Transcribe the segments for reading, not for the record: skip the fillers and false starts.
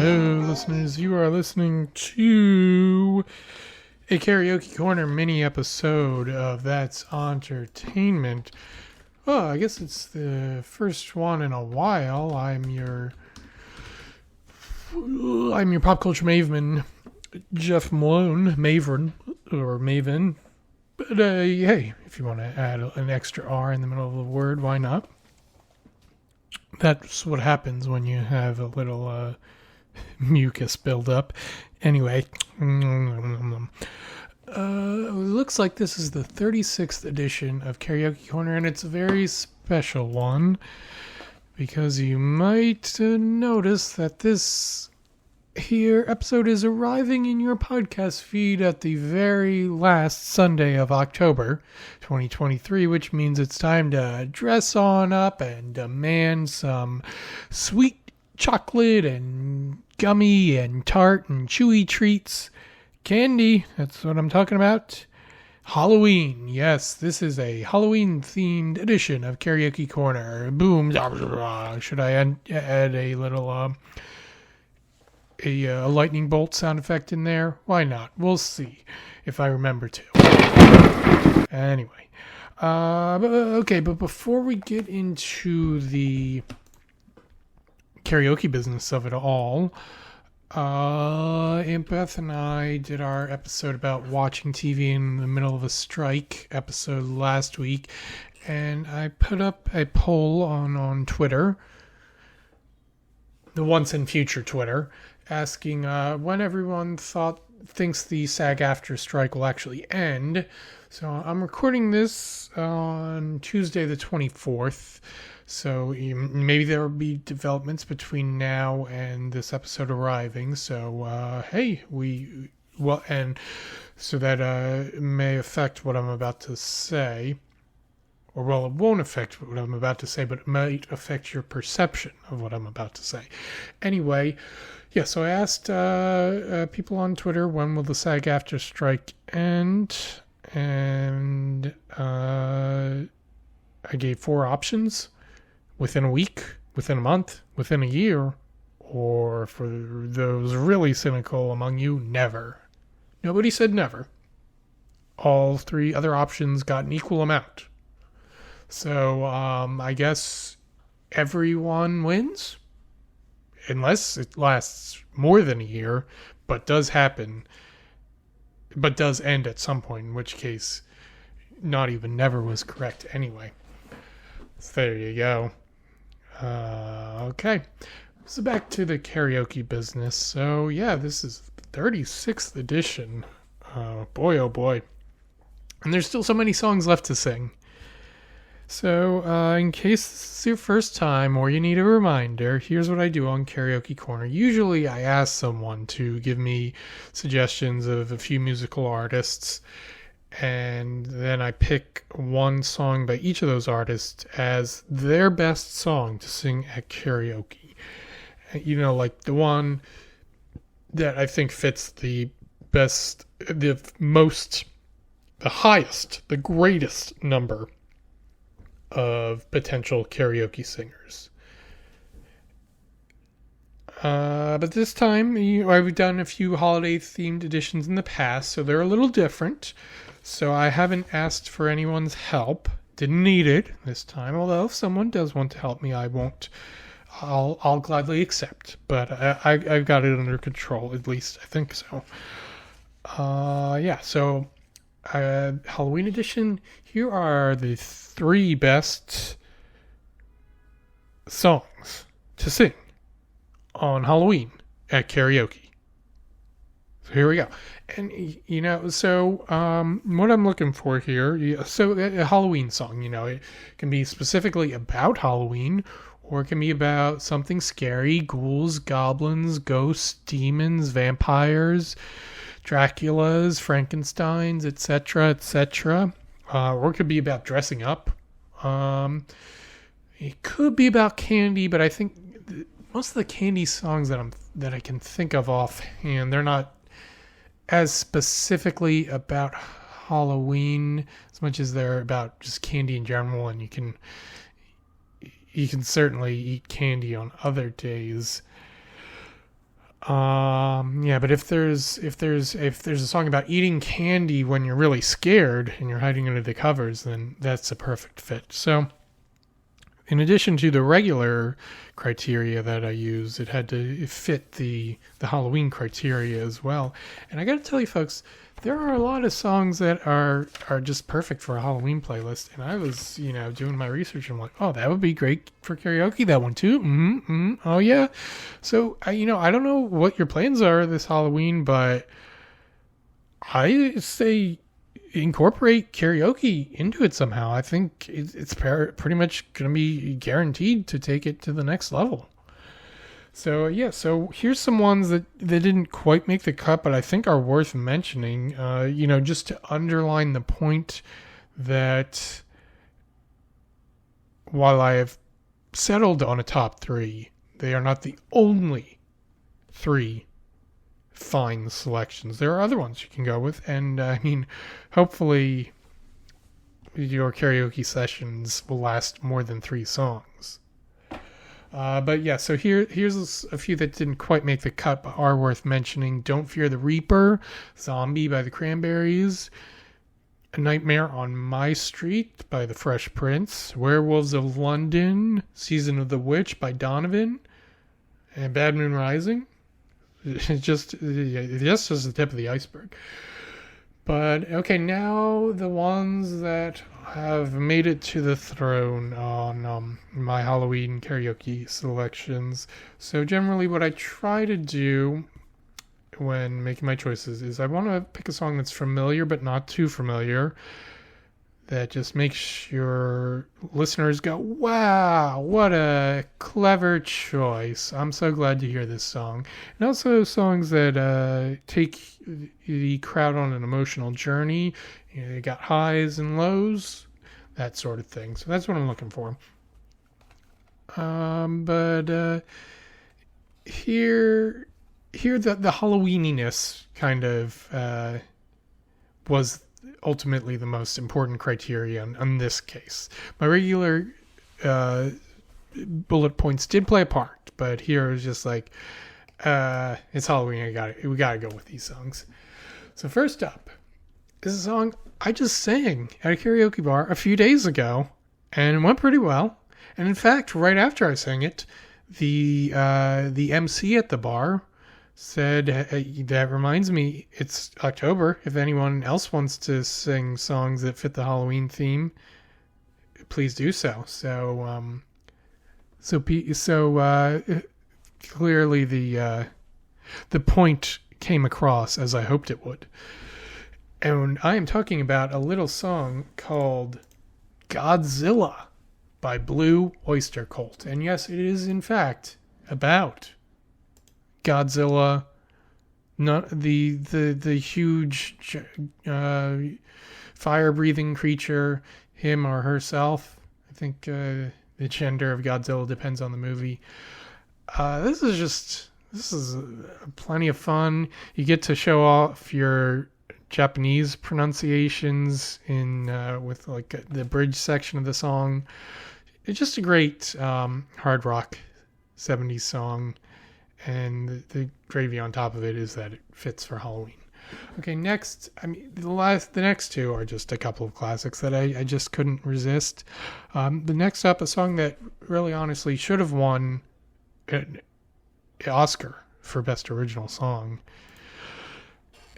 Hello, listeners. You are listening to a Karaoke Corner mini episode of That's Auntertainment. Oh, I guess it's the first one in a while. I'm your pop culture maven, Jeff Malone, Maven. But hey, if you want to add an extra R in the middle of the word, why not? That's what happens when you have a little mucus buildup. Anyway, it looks like this is the 36th edition of Karaoke Corner, and it's a very special one because you might notice that this here episode is arriving in your podcast feed at the very last Sunday of October 2023, which means it's time to dress on up and demand some sweet chocolate and gummy and tart and chewy treats. Candy, that's what I'm talking about. Halloween, yes, this is a Halloween-themed edition of Karaoke Corner. Boom. Should I add a little a lightning bolt sound effect in there? Why not? We'll see if I remember to. Anyway, but before we get into the karaoke business of it all, Aunt Beth and I did our episode about watching TV in the middle of a strike episode last week, and I put up a poll on Twitter, the once and future Twitter, asking when everyone thinks the SAG-AFTRA strike will actually end. So I'm recording this on Tuesday the 24th. So maybe there will be developments between now and this episode arriving. So hey, and so that may affect what I'm about to say. Or, well, it won't affect what I'm about to say, but it might affect your perception of what I'm about to say. Anyway, yeah, so I asked people on Twitter, when will the SAG-AFTRA strike end? And I gave 4 options: within a week, within a month, within a year, or for those really cynical among you, never. Nobody said never. All 3 other options got an equal amount. So, I guess everyone wins, unless it lasts more than a year, but does end at some point, in which case, not even never was correct anyway. So there you go. Okay. So back to the karaoke business. So yeah, this is the 36th edition. Boy, oh boy. And there's still so many songs left to sing. So, in case this is your first time or you need a reminder, here's what I do on Karaoke Corner. Usually I ask someone to give me suggestions of a few musical artists, and then I pick one song by each of those artists as their best song to sing at karaoke. You know, like the one that I think fits the best, the highest, the greatest number of potential karaoke singers. But this time, I've done a few holiday-themed editions in the past, so they're a little different. So I haven't asked for anyone's help. Didn't need it this time, although if someone does want to help me, I'll gladly accept. But I've got it under control, at least I think so. So Halloween edition, here are the 3 best songs to sing on Halloween at karaoke. So here we go. And, what I'm looking for here, so a Halloween song, it can be specifically about Halloween, or it can be about something scary: ghouls, goblins, ghosts, demons, vampires, Draculas, Frankensteins, etc., etc. Or it could be about dressing up. It could be about candy, but I think most of the candy songs that I can think of offhand, they're not as specifically about Halloween as much as they're about just candy in general, and you can certainly eat candy on other days. Yeah, but if there's a song about eating candy when you're really scared and you're hiding under the covers, then that's a perfect fit. So, in addition to the regular criteria that I use, it had to fit the Halloween criteria as well. And I got to tell you, folks, there are a lot of songs that are just perfect for a Halloween playlist. And I was, doing my research. And I'm like, oh, that would be great for karaoke. That one too. Oh yeah. So I don't know what your plans are this Halloween, but I say incorporate karaoke into it somehow. I think it's pretty much going to be guaranteed to take it to the next level. So yeah, so here's some ones that didn't quite make the cut, but I think are worth mentioning. Just to underline the point that while I have settled on a top three, they are not the only three fine selections. There are other ones you can go with, and hopefully your karaoke sessions will last more than 3 songs. But yeah, so here's a few that didn't quite make the cut but are worth mentioning. Don't Fear the Reaper, Zombie by the Cranberries, A Nightmare on My Street by the Fresh Prince, Werewolves of London, Season of the Witch by Donovan, and Bad Moon Rising. Just as the tip of the iceberg. But okay, now the ones that have made it to the throne on my Halloween karaoke selections. So generally what I try to do when making my choices is I want to pick a song that's familiar but not too familiar, that just makes your listeners go, wow, what a clever choice. I'm so glad to hear this song. And also songs that take the crowd on an emotional journey. They got highs and lows, that sort of thing. So that's what I'm looking for. But here the Halloweeniness kind of was ultimately the most important criteria on this case. My regular bullet points did play a part, but here it was just like, it's Halloween, we gotta go with these songs. So first up is a song I just sang at a karaoke bar a few days ago, and it went pretty well. And in fact, right after I sang it, the MC at the bar said, that reminds me, it's October. If anyone else wants to sing songs that fit the Halloween theme, please do so. So clearly the point came across as I hoped it would. And I am talking about a little song called Godzilla by Blue Oyster Cult. And yes, it is in fact about Godzilla, not the huge fire-breathing creature, him or herself. I think the gender of Godzilla depends on the movie. This is plenty of fun. You get to show off your Japanese pronunciations with like the bridge section of the song. It's just a great hard rock 70s song. And the gravy on top of it is that it fits for Halloween. Okay, next, the next two are just a couple of classics that I just couldn't resist. The next up, a song that really honestly should have won an Oscar for Best Original Song.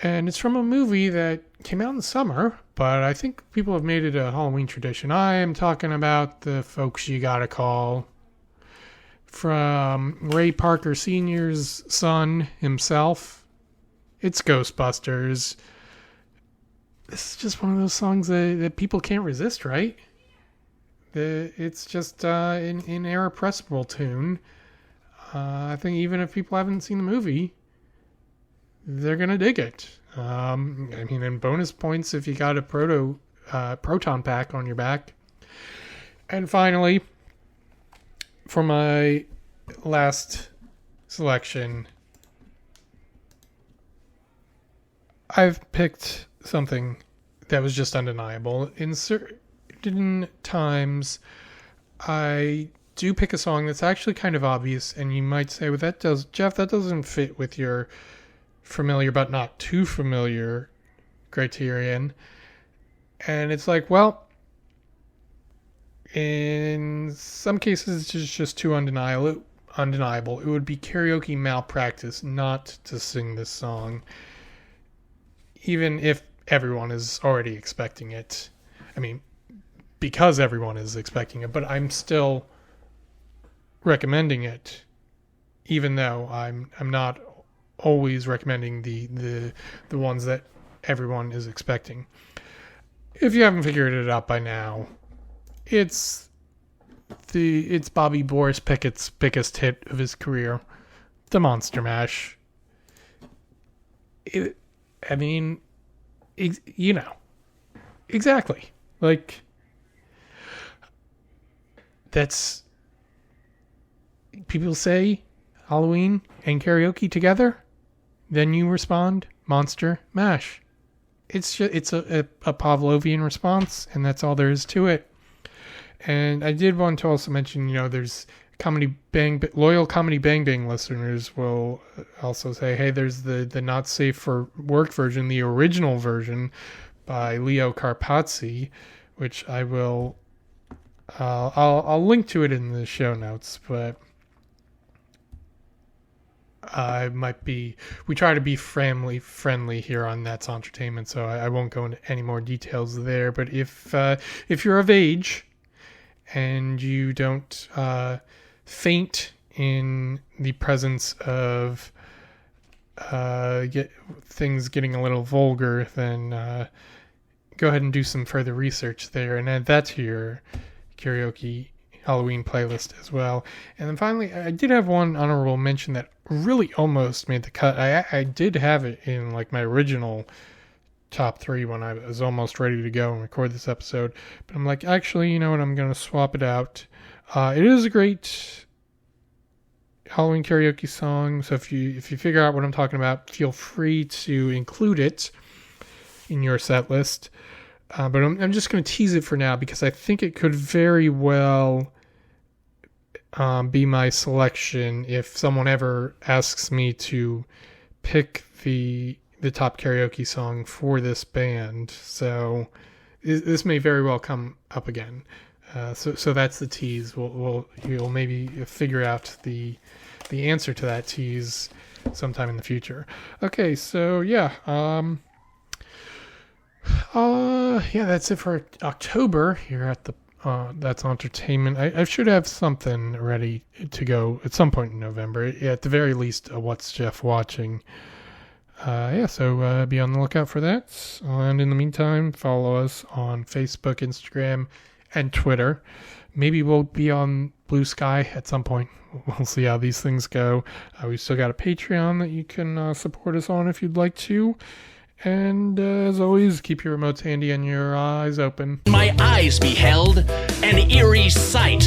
And it's from a movie that came out in the summer, but I think people have made it a Halloween tradition. I am talking about The Folks You Gotta Call, from Ray Parker Sr.'s son himself. It's Ghostbusters. This is just one of those songs that people can't resist, right? It's just an irrepressible tune. I think even if people haven't seen the movie, they're going to dig it. And bonus points if you got a proton pack on your back. And finally, for my last selection, I've picked something that was just undeniable. In certain times, I do pick a song that's actually kind of obvious, and you might say, well, Jeff, that doesn't fit with your familiar but not too familiar criterion. And it's like, well, in some cases it's just too undeniable. It would be karaoke malpractice not to sing this song, even if everyone is already expecting it. I mean, because everyone is expecting it, but I'm still recommending it, even though I'm not always recommending the ones that everyone is expecting. If you haven't figured it out by now, it's Bobby Boris Pickett's biggest hit of his career, the Monster Mash. Exactly. Like, that's, people say Halloween and karaoke together, then you respond Monster Mash. It's a Pavlovian response, and that's all there is to it. And I did want to also mention, there's loyal Comedy Bang Bang listeners will also say, hey, there's the not safe for work version, the original version by Leo Carpazzi, which I will, I'll link to it in the show notes, but we try to be friendly here on That's Auntertainment, so I won't go into any more details there. But if you're of age and you don't faint in the presence of things getting a little vulgar, then go ahead and do some further research there and add that to your karaoke Halloween playlist as well. And then finally, I did have one honorable mention that really almost made the cut. I did have it in like my original top 3 when I was almost ready to go and record this episode, but I'm like, actually, you know what, I'm going to swap it out. It is a great Halloween karaoke song, so if you figure out what I'm talking about, feel free to include it in your set list. But I'm just going to tease it for now because I think it could very well be my selection if someone ever asks me to pick the top karaoke song for this band. So this may very well come up again. So that's the tease. You'll maybe figure out the answer to that tease sometime in the future. Okay, so yeah. That's it for October here at the That's Auntertainment. I should have something ready to go at some point in November. At the very least, What's Jeff Watching? So be on the lookout for that. And in the meantime, follow us on Facebook, Instagram, and Twitter. Maybe we'll be on Blue Sky at some point. We'll see how these things go. We've still got a Patreon that you can support us on if you'd like to. And as always, keep your remotes handy and your eyes open. My eyes beheld an eerie sight.